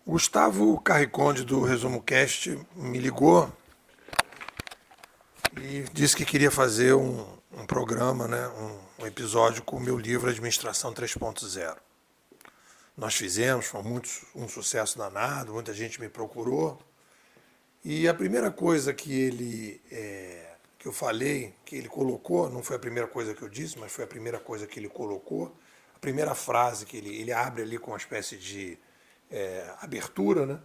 Gustavo Carriconde, do Resumo Cast, me ligou e disse que queria fazer um programa, né, um episódio com o meu livro Administração 3.0. Nós fizemos, foi um sucesso danado, muita gente me procurou. E a primeira coisa que eu falei, que ele colocou, não foi a primeira coisa que eu disse, mas foi a primeira coisa que ele colocou, a primeira frase que ele abre ali com uma espécie de abertura, né?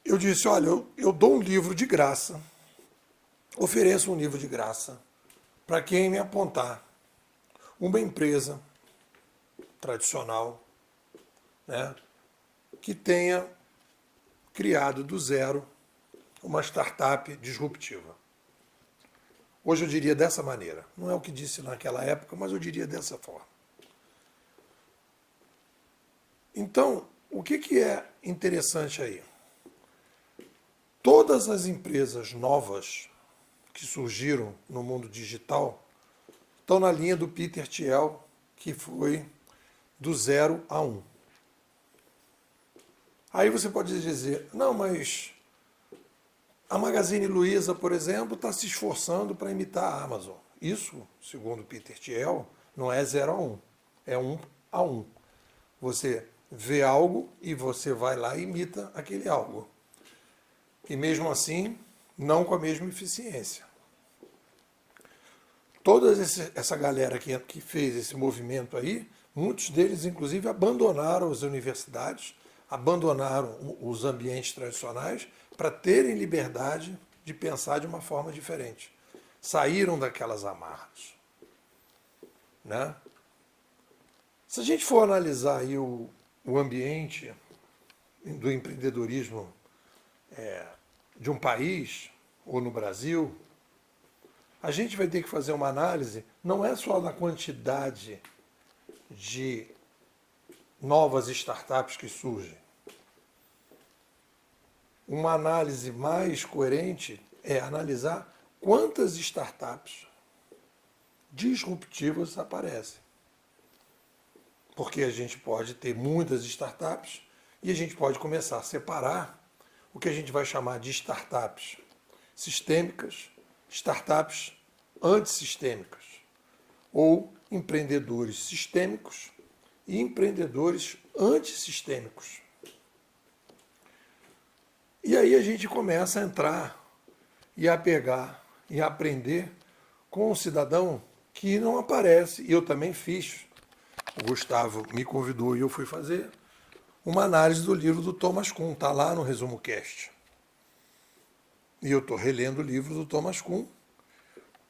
Eu disse, olha, eu dou um livro de graça, ofereço um livro de graça para quem me apontar uma empresa tradicional, né, que tenha criado do zero uma startup disruptiva. Hoje eu diria dessa maneira. Não é o que disse naquela época, mas eu diria dessa forma. Então, o que é interessante aí? Todas as empresas novas que surgiram no mundo digital estão na linha do Peter Thiel, que foi do 0 a 1. Aí você pode dizer, não, mas a Magazine Luiza, por exemplo, está se esforçando para imitar a Amazon. Isso, segundo Peter Thiel, não é 0 a 1, é 1 a 1. Você vê algo e você vai lá e imita aquele algo. E mesmo assim, não com a mesma eficiência. Toda essa galera que fez esse movimento aí, muitos deles, inclusive, abandonaram as universidades, abandonaram os ambientes tradicionais para terem liberdade de pensar de uma forma diferente. Saíram daquelas amarras, né? Se a gente for analisar aí o ambiente do empreendedorismo de um país, ou no Brasil, a gente vai ter que fazer uma análise, não é só na quantidade de novas startups que surgem. Uma análise mais coerente é analisar quantas startups disruptivas aparecem. Porque a gente pode ter muitas startups e a gente pode começar a separar o que a gente vai chamar de startups sistêmicas, startups antissistêmicas, ou empreendedores sistêmicos e empreendedores antissistêmicos. E aí a gente começa a entrar e a pegar e a aprender com um cidadão que não aparece, e eu também fiz. O Gustavo me convidou e eu fui fazer uma análise do livro do Thomas Kuhn, está lá no Resumo Cast. E eu estou relendo o livro do Thomas Kuhn,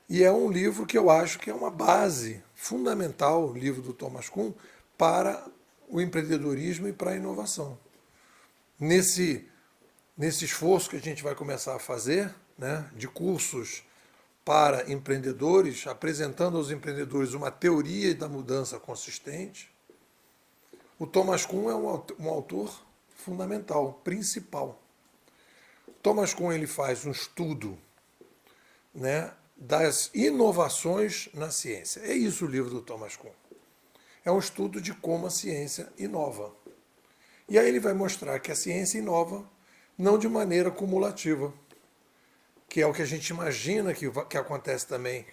e é um livro que eu acho que é uma base fundamental, o livro do Thomas Kuhn, para o empreendedorismo e para a inovação. Nesse esforço que a gente vai começar a fazer, né, de cursos para empreendedores, apresentando aos empreendedores uma teoria da mudança consistente, o Thomas Kuhn é um autor fundamental, principal. Thomas Kuhn ele faz um estudo, né, das inovações na ciência. É isso o livro do Thomas Kuhn. É um estudo de como a ciência inova. E aí ele vai mostrar que a ciência inova não de maneira cumulativa, que é o que a gente imagina que acontece também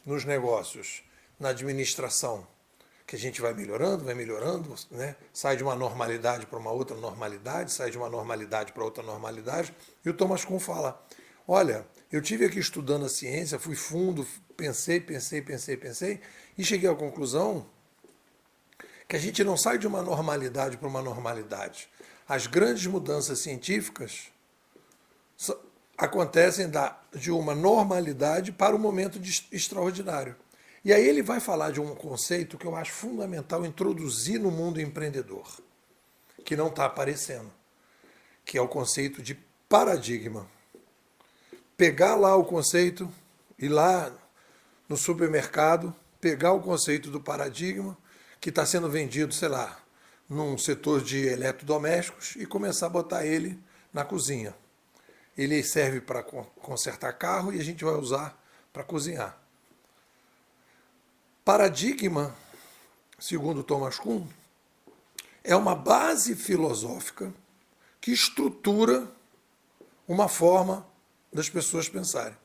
nos negócios, na administração, que a gente vai melhorando, né? Sai de uma normalidade para uma outra normalidade, sai de uma normalidade para outra normalidade, e o Thomas Kuhn fala, olha, eu tive aqui estudando a ciência, fui fundo, pensei, e cheguei à conclusão que a gente não sai de uma normalidade para uma normalidade. As grandes mudanças científicas acontecem de uma normalidade para um momento extraordinário. E aí ele vai falar de um conceito que eu acho fundamental introduzir no mundo empreendedor, que não está aparecendo, que é o conceito de paradigma. Pegar lá o conceito, ir lá no supermercado, pegar o conceito do paradigma, que está sendo vendido, sei lá, num setor de eletrodomésticos, e começar a botar ele na cozinha. Ele serve para consertar carro e a gente vai usar para cozinhar. Paradigma, segundo Thomas Kuhn, é uma base filosófica que estrutura uma forma das pessoas pensarem.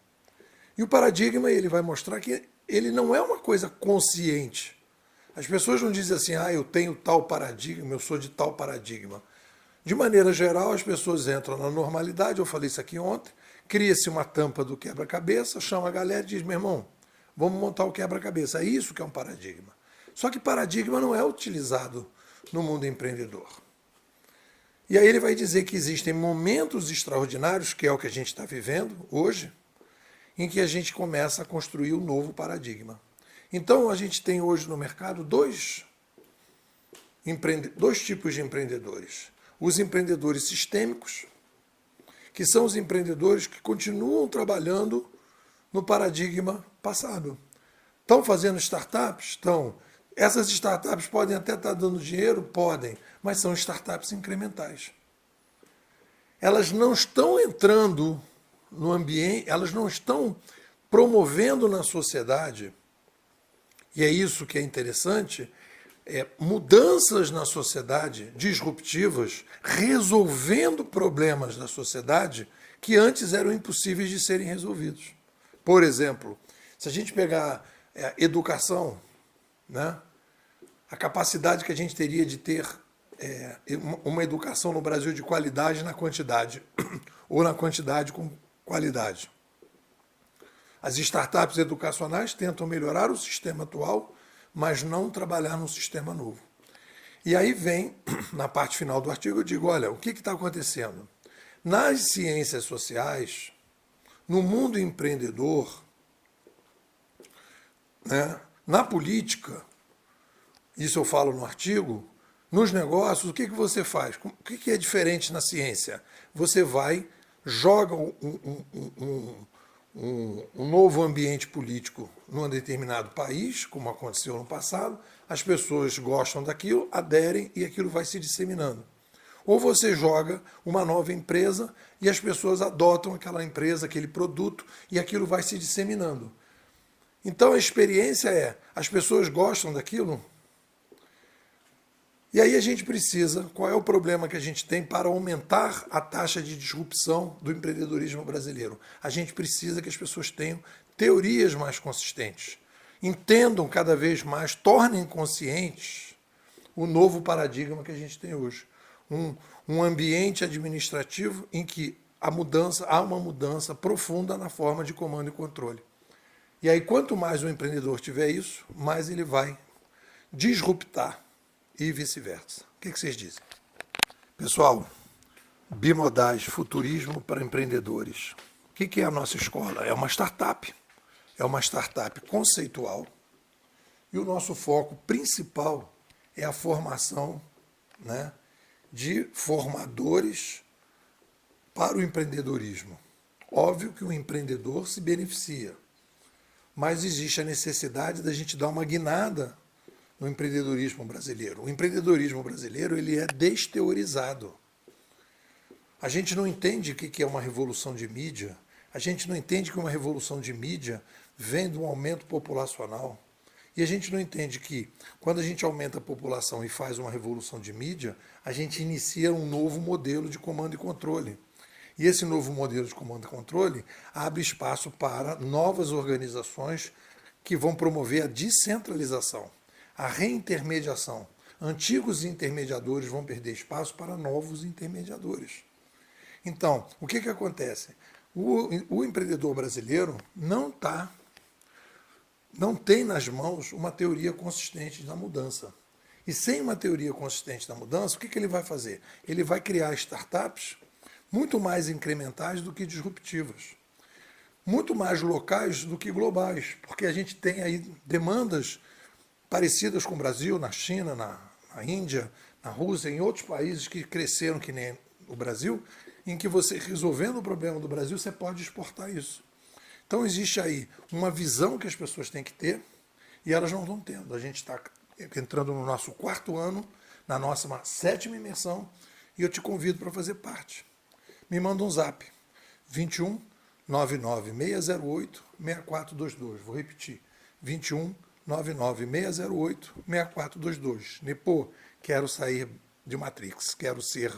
E o paradigma ele vai mostrar que ele não é uma coisa consciente. As pessoas não dizem assim, eu tenho tal paradigma, eu sou de tal paradigma. De maneira geral, as pessoas entram na normalidade, eu falei isso aqui ontem, cria-se uma tampa do quebra-cabeça, chama a galera e diz, meu irmão, vamos montar o quebra-cabeça. É isso que é um paradigma. Só que paradigma não é utilizado no mundo empreendedor. E aí ele vai dizer que existem momentos extraordinários, que é o que a gente está vivendo hoje, em que a gente começa a construir um novo paradigma. Então, a gente tem hoje no mercado dois tipos de empreendedores. Os empreendedores sistêmicos, que são os empreendedores que continuam trabalhando no paradigma passado. Estão fazendo startups? Estão. Essas startups podem até estar dando dinheiro? Podem, mas são startups incrementais. Elas não estão entrando no ambiente, elas não estão promovendo na sociedade, e é isso que é interessante, mudanças na sociedade disruptivas, resolvendo problemas da sociedade que antes eram impossíveis de serem resolvidos. Por exemplo, se a gente pegar educação, né, a capacidade que a gente teria de ter uma educação no Brasil de qualidade na quantidade, ou na quantidade com qualidade. As startups educacionais tentam melhorar o sistema atual, mas não trabalhar num sistema novo. E aí vem, na parte final do artigo, eu digo, olha, o que está acontecendo? Nas ciências sociais, no mundo empreendedor, né, na política, isso eu falo no artigo, nos negócios, o que você faz? O que é diferente na ciência? Você vai, joga um novo ambiente político num determinado país, como aconteceu no passado, as pessoas gostam daquilo, aderem e aquilo vai se disseminando. Ou você joga uma nova empresa e as pessoas adotam aquela empresa, aquele produto, e aquilo vai se disseminando. Então a experiência as pessoas gostam daquilo. E aí a gente precisa, qual é o problema que a gente tem para aumentar a taxa de disrupção do empreendedorismo brasileiro? A gente precisa que as pessoas tenham teorias mais consistentes, entendam cada vez mais, tornem conscientes o novo paradigma que a gente tem hoje. Um ambiente administrativo em que há uma mudança profunda na forma de comando e controle. E aí, quanto mais o empreendedor tiver isso, mais ele vai disruptar e vice-versa. O que vocês dizem? Pessoal, Bimodais, futurismo para empreendedores. O que é a nossa escola? É uma startup. É uma startup conceitual. E o nosso foco principal é a formação, né, de formadores para o empreendedorismo. Óbvio que o empreendedor se beneficia, mas existe a necessidade da gente dar uma guinada no empreendedorismo brasileiro. O empreendedorismo brasileiro ele é desteorizado. A gente não entende o que é uma revolução de mídia, a gente não entende que uma revolução de mídia vem de um aumento populacional. E a gente não entende que, quando a gente aumenta a população e faz uma revolução de mídia, a gente inicia um novo modelo de comando e controle. E esse novo modelo de comando e controle abre espaço para novas organizações que vão promover a descentralização, a reintermediação. Antigos intermediadores vão perder espaço para novos intermediadores. Então, o que acontece? O empreendedor brasileiro não tem nas mãos uma teoria consistente da mudança. E sem uma teoria consistente da mudança, o que ele vai fazer? Ele vai criar startups muito mais incrementais do que disruptivas, muito mais locais do que globais, porque a gente tem aí demandas parecidas com o Brasil, na China, na Índia, na Rússia, em outros países que cresceram que nem o Brasil, em que você, resolvendo o problema do Brasil, você pode exportar isso. Então existe aí uma visão que as pessoas têm que ter e elas não estão tendo. A gente está entrando no nosso 4º ano, na nossa 7ª imersão, e eu te convido para fazer parte. Me manda um zap, 21 99 608 6422. Vou repetir, 21 99 608 6422. Nepô, quero sair de Matrix. Quero ser